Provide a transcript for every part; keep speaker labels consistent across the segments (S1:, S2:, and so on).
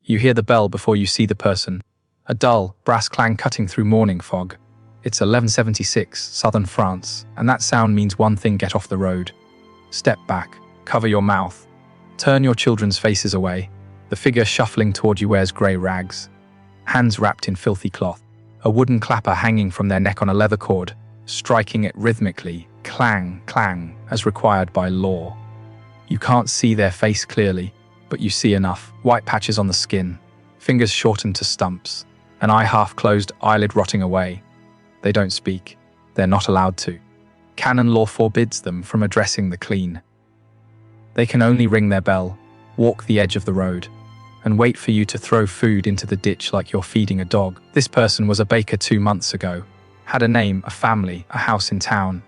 S1: You hear the bell before you see the person. A dull, brass clang cutting through morning fog. It's 1176, southern France, and that sound means one thing: get off the road. Step back, cover your mouth. Turn your children's faces away. The figure shuffling toward you wears grey rags, hands wrapped in filthy cloth, a wooden clapper hanging from their neck on a leather cord, striking it rhythmically, clang, clang, as required by law. You can't see their face clearly, but you see enough: white patches on the skin, fingers shortened to stumps, an eye half closed, eyelid rotting away. They don't speak. They're not allowed to. Canon law forbids them from addressing the clean. They can only ring their bell, walk the edge of the road, and wait for you to throw food into the ditch like you're feeding a dog. This person was a baker 2 months ago, had a name, a family, a house in town.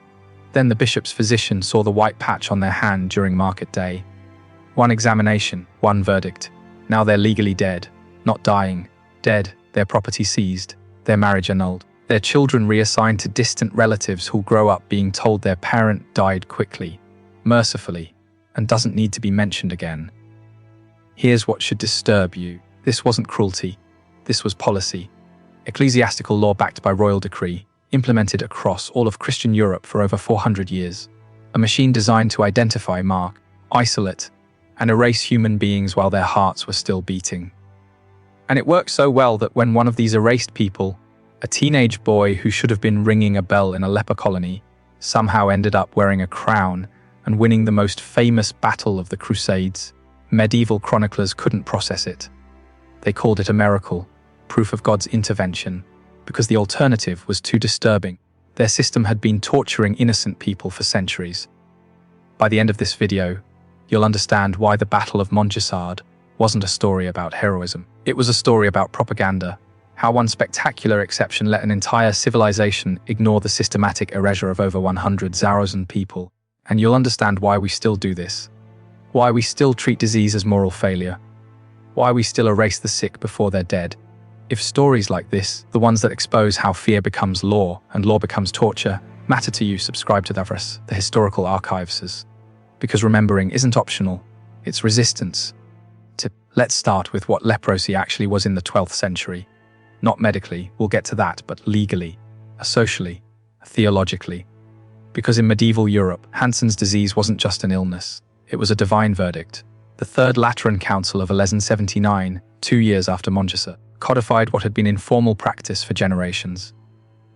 S1: Then the bishop's physician saw the white patch on their hand during market day. One examination, one verdict. Now they're legally dead, not dying, dead, their property seized, their marriage annulled, their children reassigned to distant relatives who'll grow up being told their parent died quickly, mercifully, and doesn't need to be mentioned again. Here's what should disturb you. This wasn't cruelty. This was policy. Ecclesiastical law backed by royal decree, implemented across all of Christian Europe for over 400 years. A machine designed to identify, mark, isolate, and erase human beings while their hearts were still beating. And it worked so well that when one of these erased people, a teenage boy who should have been ringing a bell in a leper colony, somehow ended up wearing a crown and winning the most famous battle of the Crusades, medieval chroniclers couldn't process it. They called it a miracle, proof of God's intervention, because the alternative was too disturbing. Their system had been torturing innocent people for centuries. By the end of this video, you'll understand why the Battle of Montgisard wasn't a story about heroism. It was a story about propaganda, how one spectacular exception let an entire civilization ignore the systematic erasure of over 100,000 people. And you'll understand why we still do this. Why we still treat disease as moral failure. Why we still erase the sick before they're dead. If stories like this, the ones that expose how fear becomes law and law becomes torture, matter to you, subscribe to the Historical Archives. Because remembering isn't optional, it's resistance. Let's start with what leprosy actually was in the 12th century. Not medically, we'll get to that, but legally, socially, theologically. Because in medieval Europe, Hansen's disease wasn't just an illness. It was a divine verdict. The Third Lateran Council of 1179, 2 years after Montgisard, codified what had been informal practice for generations.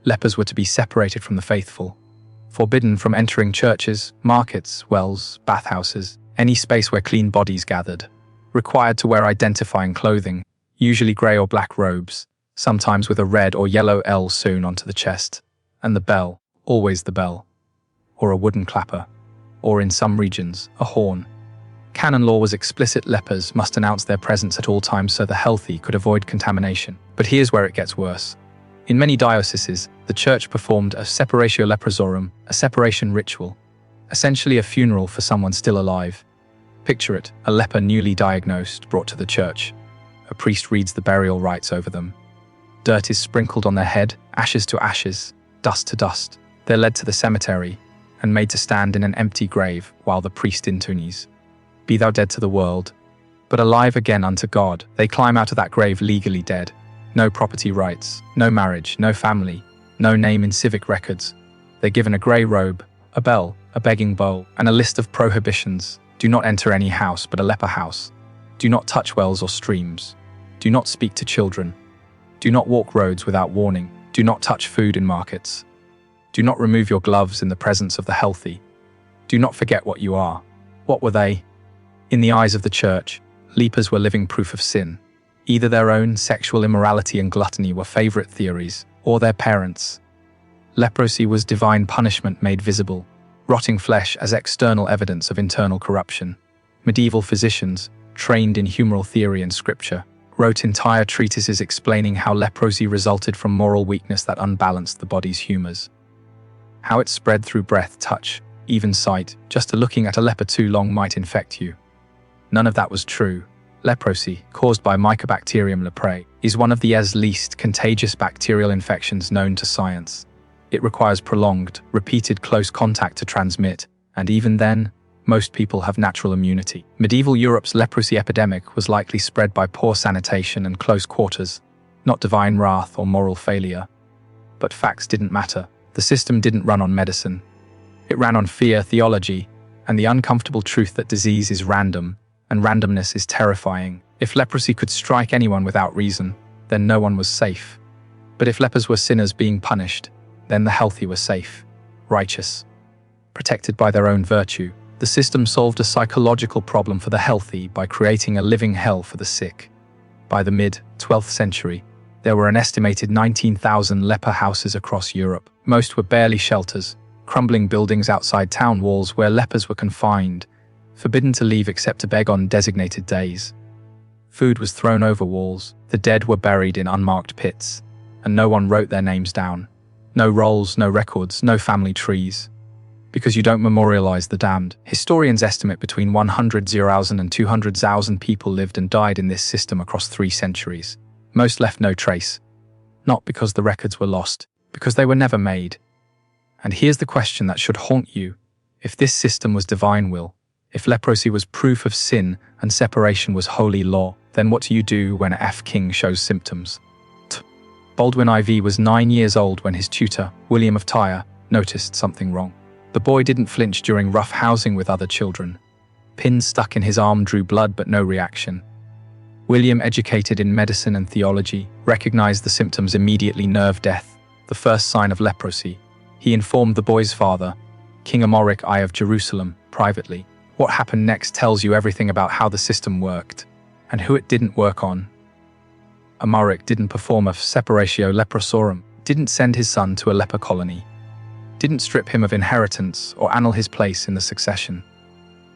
S1: Lepers were to be separated from the faithful, forbidden from entering churches, markets, wells, bathhouses, any space where clean bodies gathered, required to wear identifying clothing, usually grey or black robes, sometimes with a red or yellow L sewn onto the chest, and the bell, always the bell, or a wooden clapper, or in some regions, a horn. Canon law was explicit: lepers must announce their presence at all times so the healthy could avoid contamination. But here's where it gets worse. In many dioceses, the church performed a separatio leprosorum, a separation ritual, essentially a funeral for someone still alive. Picture it, a leper newly diagnosed brought to the church. A priest reads the burial rites over them. Dirt is sprinkled on their head, ashes to ashes, dust to dust. They're led to the cemetery and made to stand in an empty grave while the priest intones, "Be thou dead to the world, but alive again unto God." They climb out of that grave legally dead. No property rights, no marriage, no family, no name in civic records. They're given a grey robe, a bell, a begging bowl, and a list of prohibitions. Do not enter any house but a leper house. Do not touch wells or streams. Do not speak to children. Do not walk roads without warning. Do not touch food in markets. Do not remove your gloves in the presence of the healthy. Do not forget what you are. What were they? In the eyes of the church, lepers were living proof of sin. Either their own sexual immorality and gluttony were favorite theories, or their parents'. Leprosy was divine punishment made visible, rotting flesh as external evidence of internal corruption. Medieval physicians, trained in humoral theory and scripture, wrote entire treatises explaining how leprosy resulted from moral weakness that unbalanced the body's humors. How it spread through breath, touch, even sight. Just looking at a leper too long might infect you. None of that was true. Leprosy, caused by Mycobacterium leprae, is one of the least contagious bacterial infections known to science. It requires prolonged, repeated close contact to transmit, and even then, Most people have natural immunity. Medieval Europe's leprosy epidemic was likely spread by poor sanitation and close quarters, not divine wrath or moral failure. But facts didn't matter. The system didn't run on medicine. It ran on fear, theology, and the uncomfortable truth that disease is random, and randomness is terrifying. If leprosy could strike anyone without reason, then no one was safe. But if lepers were sinners being punished, then the healthy were safe, righteous, protected by their own virtue. The system solved a psychological problem for the healthy by creating a living hell for the sick. By the mid-12th century, there were an estimated 19,000 leper houses across Europe. Most were barely shelters, crumbling buildings outside town walls where lepers were confined, forbidden to leave except to beg on designated days. Food was thrown over walls, the dead were buried in unmarked pits, and no one wrote their names down. No rolls, no records, no family trees. Because you don't memorialize the damned. Historians estimate between 100,000 and 200,000 people lived and died in this system across 3 centuries. Most left no trace. Not because the records were lost, because they were never made. And here's the question that should haunt you. If this system was divine will, if leprosy was proof of sin and separation was holy law, then what do you do when a king shows symptoms? Baldwin IV was 9 years old when his tutor, William of Tyre, noticed something wrong. The boy didn't flinch during rough housing with other children. Pins stuck in his arm drew blood but no reaction. William, educated in medicine and theology, recognized the symptoms immediately: nerve death, the first sign of leprosy. He informed the boy's father, King Amoric I of Jerusalem, privately. What happened next tells you everything about how the system worked, and who it didn't work on. Amoric didn't perform a separatio leprosorum, didn't send his son to a leper colony, didn't strip him of inheritance or annul his place in the succession.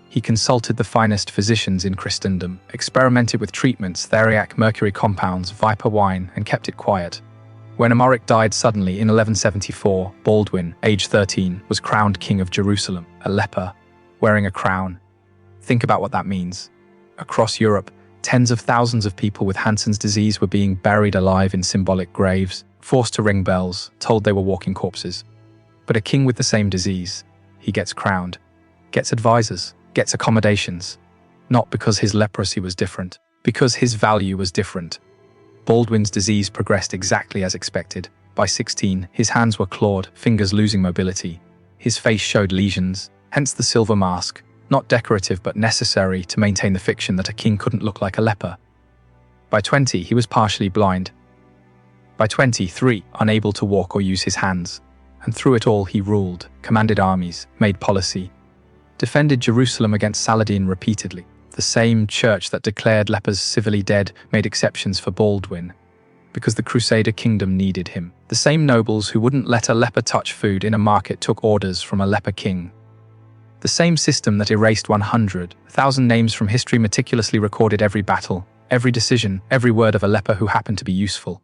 S1: He consulted the finest physicians in Christendom, experimented with treatments, theriac mercury compounds, viper wine, and kept it quiet. When Amoric died suddenly in 1174, Baldwin, age 13, was crowned king of Jerusalem, a leper, wearing a crown. Think about what that means. Across Europe, tens of thousands of people with Hansen's disease were being buried alive in symbolic graves, forced to ring bells, told they were walking corpses. But a king with the same disease, he gets crowned, gets advisors, gets accommodations, not because his leprosy was different, because his value was different. Baldwin's disease progressed exactly as expected. By 16, his hands were clawed, fingers losing mobility. His face showed lesions, hence the silver mask, not decorative but necessary to maintain the fiction that a king couldn't look like a leper. By 20, he was partially blind. By 23, unable to walk or use his hands. And through it all he ruled, commanded armies, made policy, defended Jerusalem against Saladin repeatedly. The same church that declared lepers civilly dead made exceptions for Baldwin, because the Crusader kingdom needed him. The same nobles who wouldn't let a leper touch food in a market took orders from a leper king. The same system that erased 100,000 names from history meticulously recorded every battle, every decision, every word of a leper who happened to be useful.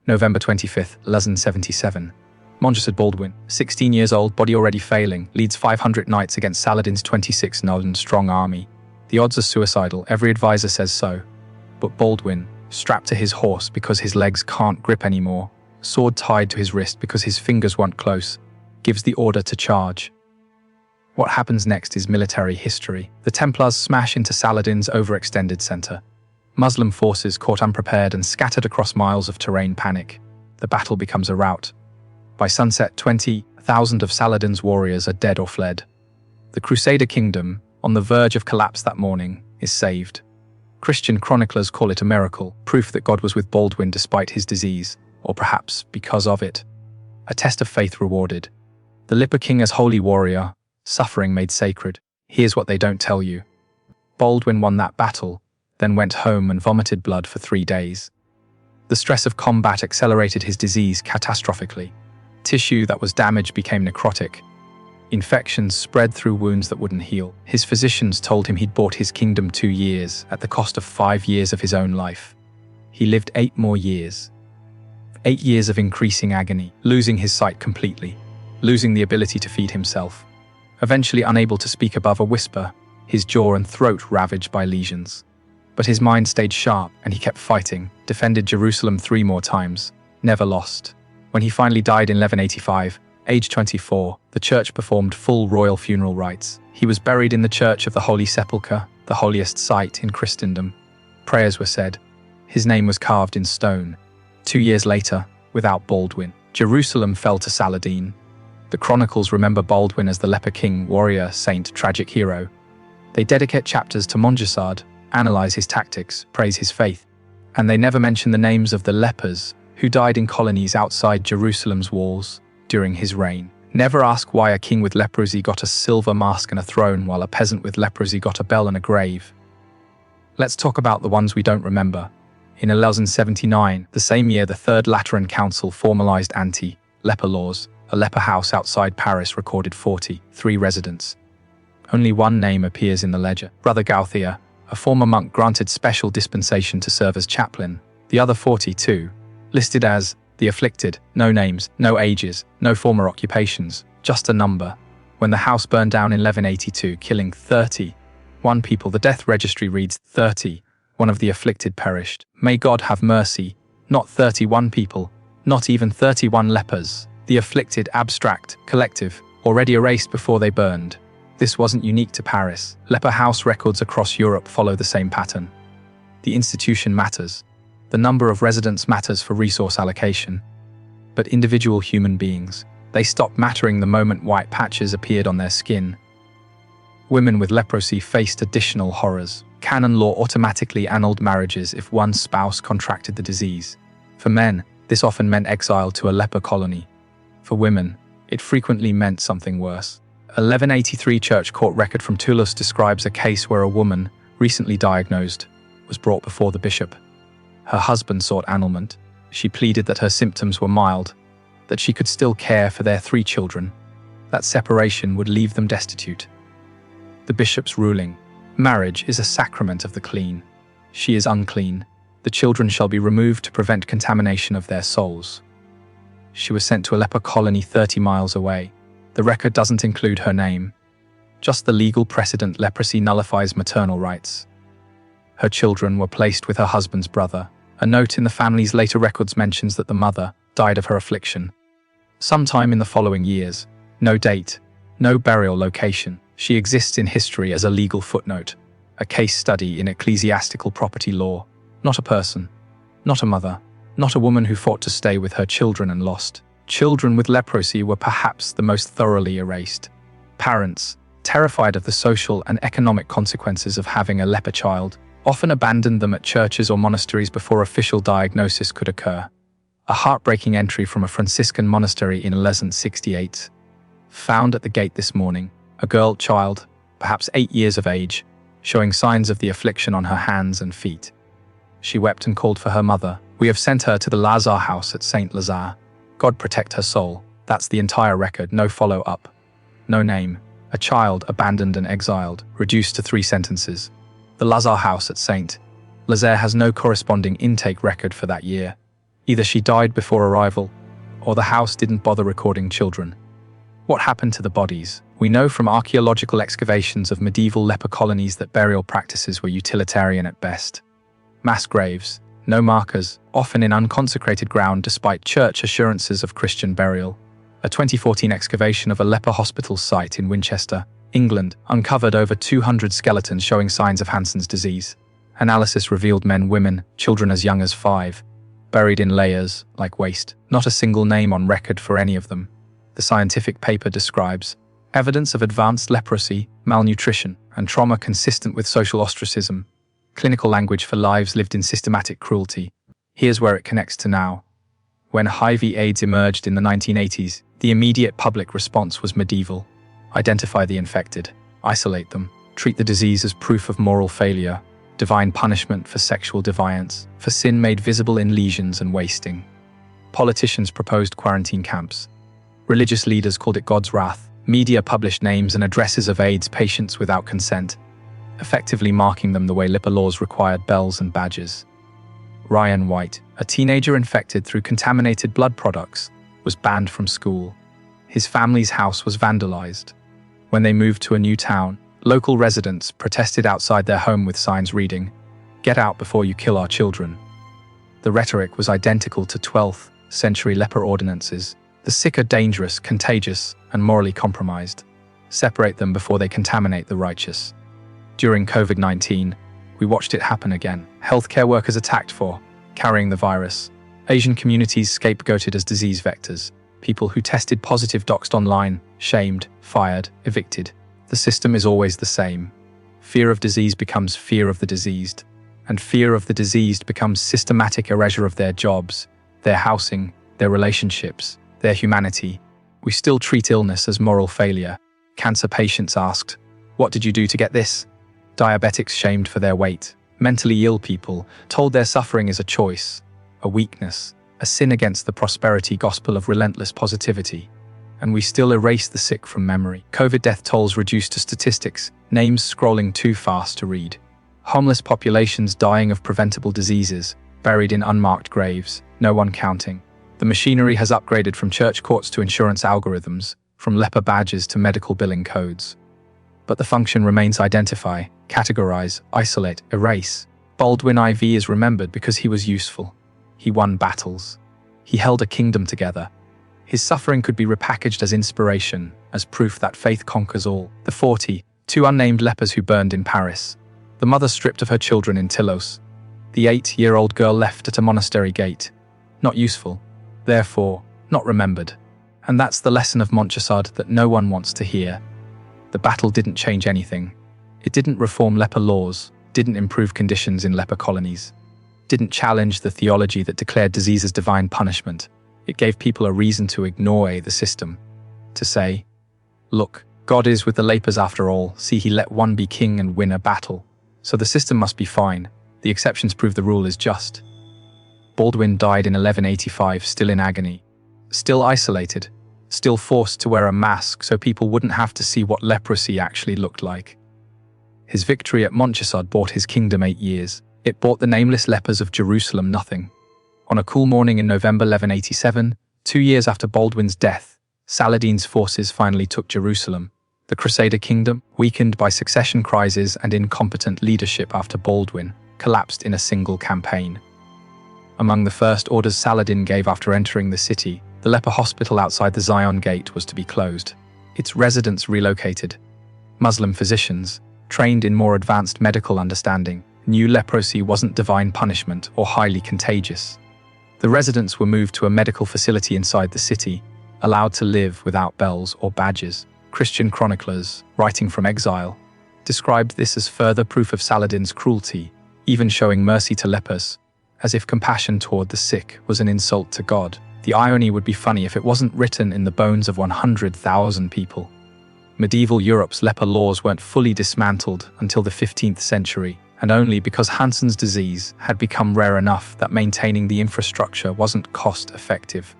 S1: November 25th, 1177. Montgisard. Baldwin, 16 years old, body already failing, leads 500 knights against Saladin's 26,000-strong army. The odds are suicidal, every advisor says so. But Baldwin, strapped to his horse because his legs can't grip anymore, sword tied to his wrist because his fingers weren't close, gives the order to charge. What happens next is military history. The Templars smash into Saladin's overextended center. Muslim forces caught unprepared and scattered across miles of terrain panic. The battle becomes a rout. By sunset, 20,000 of Saladin's warriors are dead or fled. The Crusader kingdom, on the verge of collapse that morning, is saved. Christian chroniclers call it a miracle, proof that God was with Baldwin despite his disease, or perhaps because of it. A test of faith rewarded. The leper king as holy warrior, suffering made sacred. Here's what they don't tell you. Baldwin won that battle, then went home and vomited blood for 3 days. The stress of combat accelerated his disease catastrophically. Tissue that was damaged became necrotic. Infections spread through wounds that wouldn't heal. His physicians told him he'd bought his kingdom 2 years at the cost of 5 years of his own life. He lived 8 more years. 8 years of increasing agony, losing his sight completely, losing the ability to feed himself. Eventually unable to speak above a whisper, his jaw and throat ravaged by lesions. But his mind stayed sharp and he kept fighting, defended Jerusalem 3 more times, never lost. When he finally died in 1185, Aged 24, the church performed full royal funeral rites. He was buried in the Church of the Holy Sepulchre, the holiest site in Christendom. Prayers were said. His name was carved in stone. 2 years later, without Baldwin, Jerusalem fell to Saladin. The chronicles remember Baldwin as the leper king, warrior, saint, tragic hero. They dedicate chapters to Montgisard, analyze his tactics, praise his faith, and they never mention the names of the lepers who died in colonies outside Jerusalem's walls during his reign. Never ask why a king with leprosy got a silver mask and a throne while a peasant with leprosy got a bell and a grave. Let's talk about the ones we don't remember. In 1179, the same year, the Third Lateran Council formalized anti-leper laws. A leper house outside Paris recorded 43 residents. Only one name appears in the ledger. Brother Gauthier, a former monk granted special dispensation to serve as chaplain. The other 42, listed as the afflicted, no names, no ages, no former occupations, just a number. When the house burned down in 1182, killing 31 people, the death registry reads 30. One of the afflicted perished. May God have mercy. Not 31 people, not even 31 lepers. The afflicted, abstract, collective, already erased before they burned. This wasn't unique to Paris. Leper house records across Europe follow the same pattern. The institution matters. The number of residents matters for resource allocation. But individual human beings, they stopped mattering the moment white patches appeared on their skin. Women with leprosy faced additional horrors. Canon law automatically annulled marriages if one spouse contracted the disease. For men, this often meant exile to a leper colony. For women, it frequently meant something worse. 1183 church court record from Toulouse describes a case where a woman, recently diagnosed, was brought before the bishop. Her husband sought annulment. She pleaded that her symptoms were mild, that she could still care for their 3 children, that separation would leave them destitute. The bishop's ruling: marriage is a sacrament of the clean. She is unclean. The children shall be removed to prevent contamination of their souls. She was sent to a leper colony 30 miles away. The record doesn't include her name. Just the legal precedent: leprosy nullifies maternal rights. Her children were placed with her husband's brother. A note in the family's later records mentions that the mother died of her affliction. Sometime in the following years. No date, no burial location. She exists in history as a legal footnote, a case study in ecclesiastical property law. Not a person, not a mother, not a woman who fought to stay with her children and lost. Children with leprosy were perhaps the most thoroughly erased. Parents, terrified of the social and economic consequences of having a leper child, often abandoned them at churches or monasteries before official diagnosis could occur. A heartbreaking entry from a Franciscan monastery in 1168. Found at the gate this morning, a girl child, perhaps 8 years of age, showing signs of the affliction on her hands and feet. She wept and called for her mother. We have sent her to the Lazare house at Saint Lazare. God protect her soul. That's the entire record, no follow-up. No name. A child abandoned and exiled, reduced to 3 sentences. The Lazare house at Saint Lazare has no corresponding intake record for that year. Either she died before arrival, or the house didn't bother recording children. What happened to the bodies? We know from archaeological excavations of medieval leper colonies that burial practices were utilitarian at best. Mass graves, no markers, often in unconsecrated ground despite church assurances of Christian burial. A 2014 excavation of a leper hospital site in Winchester, England, uncovered over 200 skeletons showing signs of Hansen's disease. Analysis revealed men, women, children as young as 5, buried in layers, like waste. Not a single name on record for any of them. The scientific paper describes evidence of advanced leprosy, malnutrition, and trauma consistent with social ostracism. Clinical language for lives lived in systematic cruelty. Here's where it connects to now. When HIV/AIDS emerged in the 1980s, the immediate public response was medieval. Identify the infected, isolate them, treat the disease as proof of moral failure, divine punishment for sexual deviance, for sin made visible in lesions and wasting. Politicians proposed quarantine camps. Religious leaders called it God's wrath. Media published names and addresses of AIDS patients without consent, effectively marking them the way leper laws required bells and badges. Ryan White, a teenager infected through contaminated blood products, was banned from school. His family's house was vandalized. When they moved to a new town, local residents protested outside their home with signs reading, "Get out before you kill our children." The rhetoric was identical to 12th century leper ordinances. The sick are dangerous, contagious, and morally compromised. Separate them before they contaminate the righteous. During COVID-19, we watched it happen again. Healthcare workers attacked for carrying the virus. Asian communities scapegoated as disease vectors. People who tested positive doxed online, shamed, fired, evicted. The system is always the same. Fear of disease becomes fear of the diseased, and fear of the diseased becomes systematic erasure of their jobs, their housing, their relationships, their humanity. We still treat illness as moral failure. Cancer patients asked, "What did you do to get this?" Diabetics shamed for their weight. Mentally ill people told their suffering is a choice, a weakness, a sin against the prosperity gospel of relentless positivity. And we still erase the sick from memory. COVID death tolls reduced to statistics, names scrolling too fast to read. Homeless populations dying of preventable diseases, buried in unmarked graves, no one counting. The machinery has upgraded from church courts to insurance algorithms, from leper badges to medical billing codes. But the function remains identify, categorize, isolate, erase. Baldwin IV is remembered because he was useful. He won battles. He held a kingdom together. His suffering could be repackaged as inspiration, as proof that faith conquers all. The 42 unnamed lepers who burned in Paris. The mother stripped of her children in Tilos. The 8-year-old girl left at a monastery gate. Not useful. Therefore, not remembered. And that's the lesson of Montgisard that no one wants to hear. The battle didn't change anything. It didn't reform leper laws, didn't improve conditions in leper colonies, didn't challenge the theology that declared disease as divine punishment. It gave people a reason to ignore the system, to say, "Look, God is with the lepers after all. See, he let one be king and win a battle. So the system must be fine. The exceptions prove the rule is just." Baldwin died in 1185, still in agony, still isolated, still forced to wear a mask so people wouldn't have to see what leprosy actually looked like. His victory at Montgisard bought his kingdom 8 years. It bought the nameless lepers of Jerusalem nothing. On a cool morning in November 1187, 2 years after Baldwin's death, Saladin's forces finally took Jerusalem. The Crusader kingdom, weakened by succession crises and incompetent leadership after Baldwin, collapsed in a single campaign. Among the first orders Saladin gave after entering the city, the leper hospital outside the Zion Gate was to be closed. Its residents relocated. Muslim physicians, trained in more advanced medical understanding, knew leprosy wasn't divine punishment or highly contagious. The residents were moved to a medical facility inside the city, allowed to live without bells or badges. Christian chroniclers, writing from exile, described this as further proof of Saladin's cruelty, even showing mercy to lepers, as if compassion toward the sick was an insult to God. The irony would be funny if it wasn't written in the bones of 100,000 people. Medieval Europe's leper laws weren't fully dismantled until the 15th century, and only because Hansen's disease had become rare enough that maintaining the infrastructure wasn't cost-effective.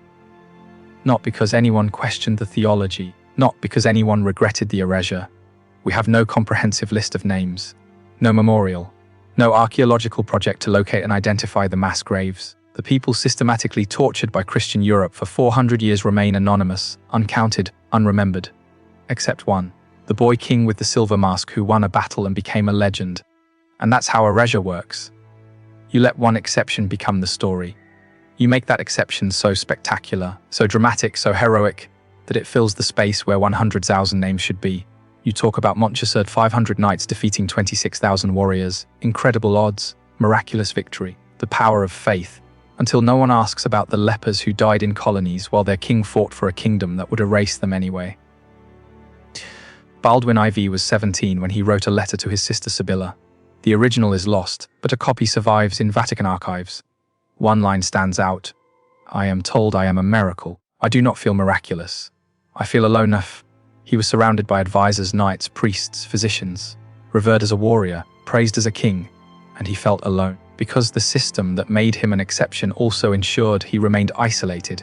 S1: Not because anyone questioned the theology, not because anyone regretted the erasure. We have no comprehensive list of names, no memorial, no archaeological project to locate and identify the mass graves. The people systematically tortured by Christian Europe for 400 years remain anonymous, uncounted, unremembered. Except one, the boy king with the silver mask who won a battle and became a legend. And that's how erasure works. You let one exception become the story. You make that exception so spectacular, so dramatic, so heroic, that it fills the space where 100,000 names should be. You talk about Montgisard 500 knights defeating 26,000 warriors, incredible odds, miraculous victory, the power of faith, until no one asks about the lepers who died in colonies while their king fought for a kingdom that would erase them anyway. Baldwin IV was 17 when he wrote a letter to his sister Sibylla. The original is lost, but a copy survives in Vatican archives. One line stands out: "I am told I am a miracle. I do not feel miraculous. I feel alone enough." He was surrounded by advisors, knights, priests, physicians, revered as a warrior, praised as a king, and he felt alone, because the system that made him an exception also ensured he remained isolated.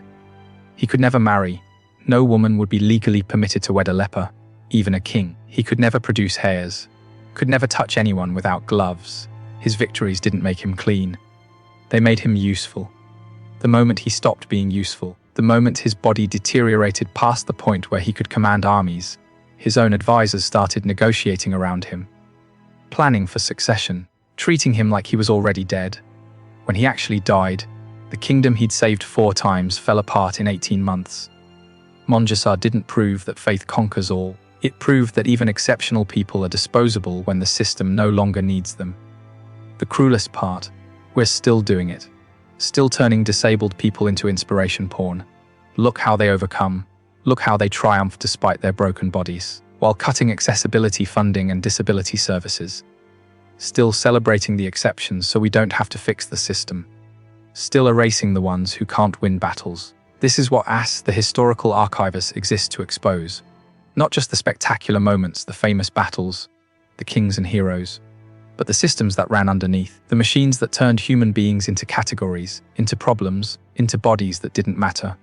S1: He could never marry. No woman would be legally permitted to wed a leper, even a king. He could never produce hairs, could never touch anyone without gloves. His victories didn't make him clean. They made him useful. The moment he stopped being useful, the moment his body deteriorated past the point where he could command armies, his own advisors started negotiating around him, planning for succession, treating him like he was already dead. When he actually died, the kingdom he'd saved 4 times fell apart in 18 months. Montgisard didn't prove that faith conquers all. It proved that even exceptional people are disposable when the system no longer needs them. The cruelest part, we're still doing it. Still turning disabled people into inspiration porn. Look how they overcome. Look how they triumph despite their broken bodies, while cutting accessibility funding and disability services. Still celebrating the exceptions so we don't have to fix the system. Still erasing the ones who can't win battles. This is what AS, the historical archivist, exists to expose. Not just the spectacular moments, the famous battles, the kings and heroes, but the systems that ran underneath, the machines that turned human beings into categories, into problems, into bodies that didn't matter.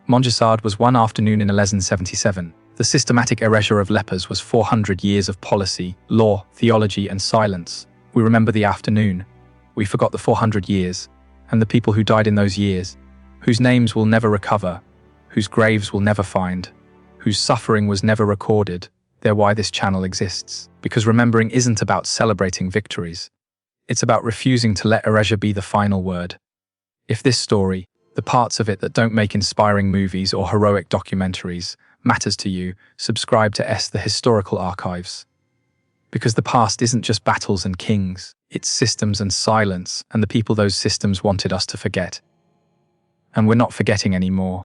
S1: Montgisard was one afternoon in 1177. The systematic erasure of lepers was 400 years of policy, law, theology, and silence. We remember the afternoon. We forgot the 400 years, and the people who died in those years, whose names will never recover, whose graves will never find, whose suffering was never recorded. They're why this channel exists. Because remembering isn't about celebrating victories. It's about refusing to let erasure be the final word. If this story, the parts of it that don't make inspiring movies or heroic documentaries, matters to you, subscribe to the Historical Archives. Because the past isn't just battles and kings, it's systems and silence and the people those systems wanted us to forget. And we're not forgetting anymore.